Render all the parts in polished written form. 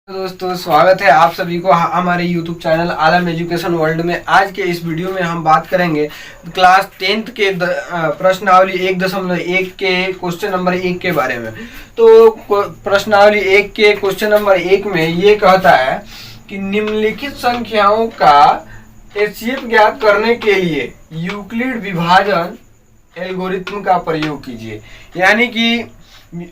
तो दोस्तों स्वागत है आप सभी को हमारे YouTube चैनल आलम एजुकेशन वर्ल्ड में। आज के इस वीडियो में हम बात करेंगे क्लास 10th के प्रश्नावली 1.1 के क्वेश्चन नंबर 1 के बारे में। तो प्रश्नावली 1 के क्वेश्चन नंबर 1 में ये कहता है कि निम्नलिखित संख्याओं का एचसीएफ ज्ञात करने के लिए यूक्लिड विभाजन एल्गोरिथम का प्रयोग कीजिए। यानी कि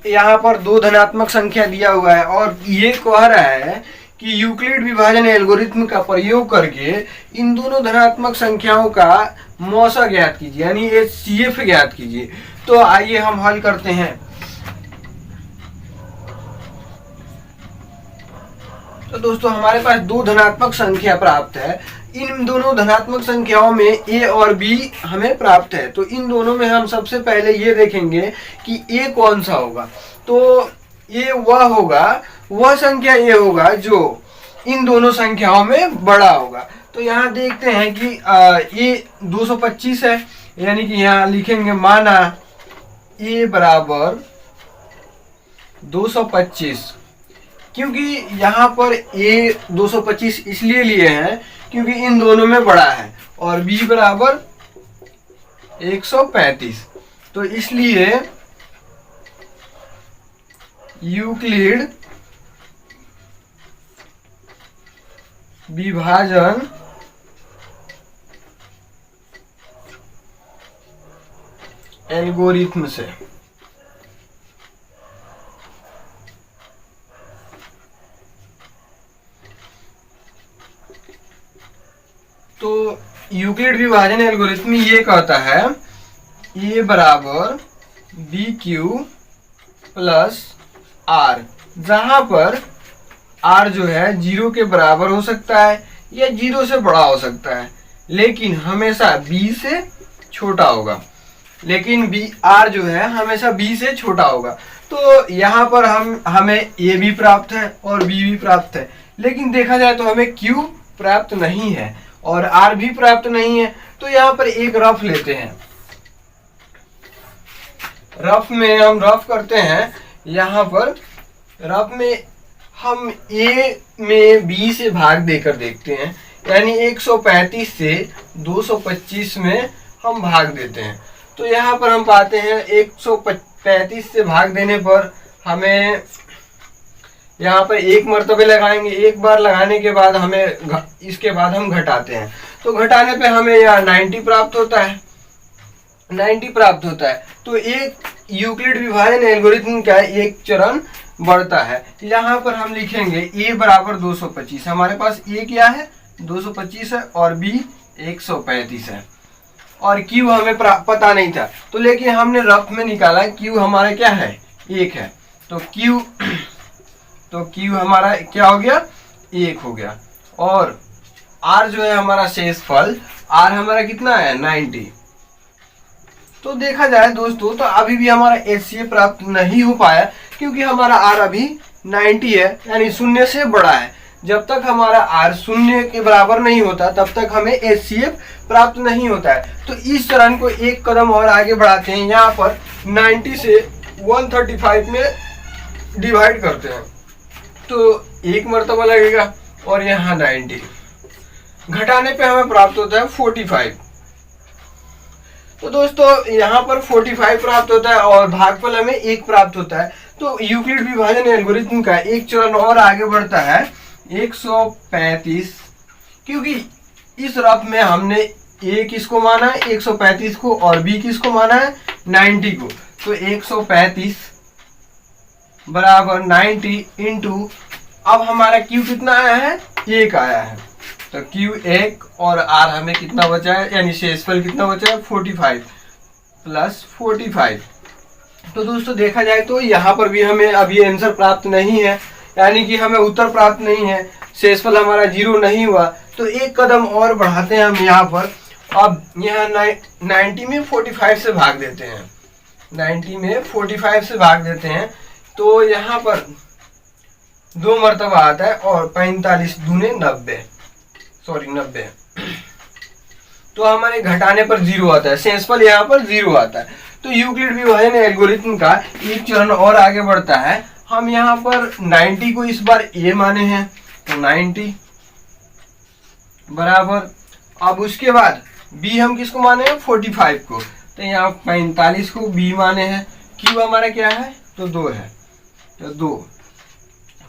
यहाँ पर दो धनात्मक संख्या दिया हुआ है और ये कह रहा है कि यूक्लिड विभाजन एल्गोरिथम का प्रयोग करके इन दोनों धनात्मक संख्याओं का मौसा ज्ञात कीजिए, यानी एचसीएफ ज्ञात कीजिए। तो आइए हम हल करते हैं। तो दोस्तों हमारे पास दो धनात्मक संख्या प्राप्त है। इन दोनों धनात्मक संख्याओं में ए और बी हमें प्राप्त है। तो इन दोनों में हम सबसे पहले ये देखेंगे कि ए कौन सा होगा। तो ये वह संख्या ए होगा जो इन दोनों संख्याओं में बड़ा होगा। तो यहाँ देखते हैं कि ए 225 है, यानी कि यहाँ लिखेंगे माना ए बराबर 225। क्योंकि यहाँ पर ए 225 इसलिए लिए हैं क्योंकि इन दोनों में बड़ा है और b बराबर 135। तो इसलिए यूक्लिड विभाजन एल्गोरिथम से तो यूक्लिड विभाजन एल्गोरिथम ये कहता है ए बराबर बी क्यू प्लस आर, जहां पर आर जो है 0 के बराबर हो सकता है या 0 से बड़ा हो सकता है, लेकिन हमेशा b से छोटा होगा। लेकिन आर जो है हमेशा b से छोटा होगा। तो यहाँ पर हमें a भी प्राप्त है और b भी प्राप्त है, लेकिन देखा जाए तो हमें q प्राप्त नहीं है और r भी प्राप्त नहीं है। तो यहाँ पर एक रफ लेते हैं। रफ में हम रफ करते हैं। यहाँ पर रफ में हम a में b से भाग देकर देखते हैं, यानी 135 से 225 में हम भाग देते हैं। तो यहाँ पर हम पाते हैं 135 से भाग देने पर हमें यहाँ पर एक मर्तबे लगाएंगे। एक बार लगाने के बाद हमें इसके बाद हम घटाते हैं। तो घटाने पे हमें यहाँ 90 प्राप्त होता है। 90 प्राप्त होता है। तो एक यूक्लिड विभाजन एल्गोरिथम का एक चरण बढ़ता है। यहाँ पर हम लिखेंगे a बराबर 225। हमारे पास a क्या है 225 है और b 135 है और q हमें पता नहीं था, तो लेकिन हमने रफ में निकाला q हमारा क्या है 1 है। तो q हमारा क्या हो गया 1 हो गया और r जो है हमारा शेषफल r हमारा कितना है 90। तो देखा जाए दोस्तों तो अभी भी हमारा एचसीएफ प्राप्त नहीं हो पाया क्योंकि हमारा r अभी 90 है, यानी 0 से बड़ा है। जब तक हमारा r 0 के बराबर नहीं होता तब तक हमें एचसीएफ प्राप्त नहीं होता है। तो इस चरण को एक कदम और आगे बढ़ाते हैं। यहाँ पर 90 से 135 में डिवाइड करते हैं तो एक मर्तबा लगेगा और यहाँ 90 घटाने पे हमें प्राप्त होता है 45। तो दोस्तों यहाँ पर 45 प्राप्त होता है और भागफल हमें 1 प्राप्त होता है। तो यूक्लिड विभाजन एल्गोरिथम का एक चरण और आगे बढ़ता है 135, क्योंकि इस रफ में हमने a किसको माना है 135 को और b किसको माना है 90 को। तो 135 बराबर 90 इंटू अब हमारा q कितना आया है 1 आया है। तो q 1 और r हमें कितना बचा है, यानी शेषफल कितना बचा है 45 प्लस 45। तो दोस्तों देखा जाए तो यहाँ पर भी हमें अभी आंसर प्राप्त नहीं है, यानी कि हमें उत्तर प्राप्त नहीं है। शेषफल हमारा 0 नहीं हुआ। तो एक कदम और बढ़ाते हैं हम यहाँ पर। अब यहाँ 90 में 45 से भाग देते हैं। 90 में 45 से भाग देते हैं तो यहाँ पर 2 मर्तबा आता है और 45 दूने 90 तो हमारे घटाने पर 0 आता है। शेषफल यहाँ पर 0 आता है। तो यूक्लिड विभाजन एल्गोरिथम का एक चरण और आगे बढ़ता है। हम यहाँ पर 90 को इस बार ए माने हैं, तो 90 बराबर। अब उसके बाद बी हम किसको माने हैं, 45 को, तो यहाँ 45 को बी माने हैं। क्यू हमारा क्या है, तो 2 है, तो 2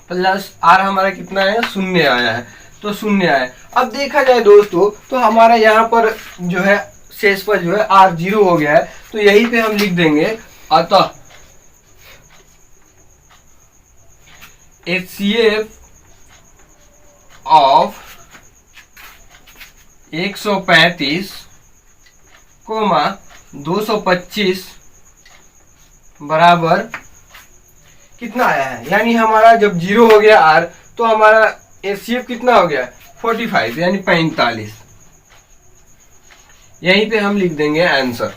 प्लस आर हमारा कितना है, 0 आया है, तो 0 आया। अब देखा जाए दोस्तों तो हमारा यहाँ पर जो है शेषफल जो है आर 0 हो गया है, तो यहीं पे हम लिख देंगे अतः HCF ऑफ 135 कोमा 225 बराबर कितना आया है, यानी हमारा जब 0 हो गया आर तो हमारा HCF कितना हो गया, 45 यानी 45। यहीं पे हम लिख देंगे आंसर।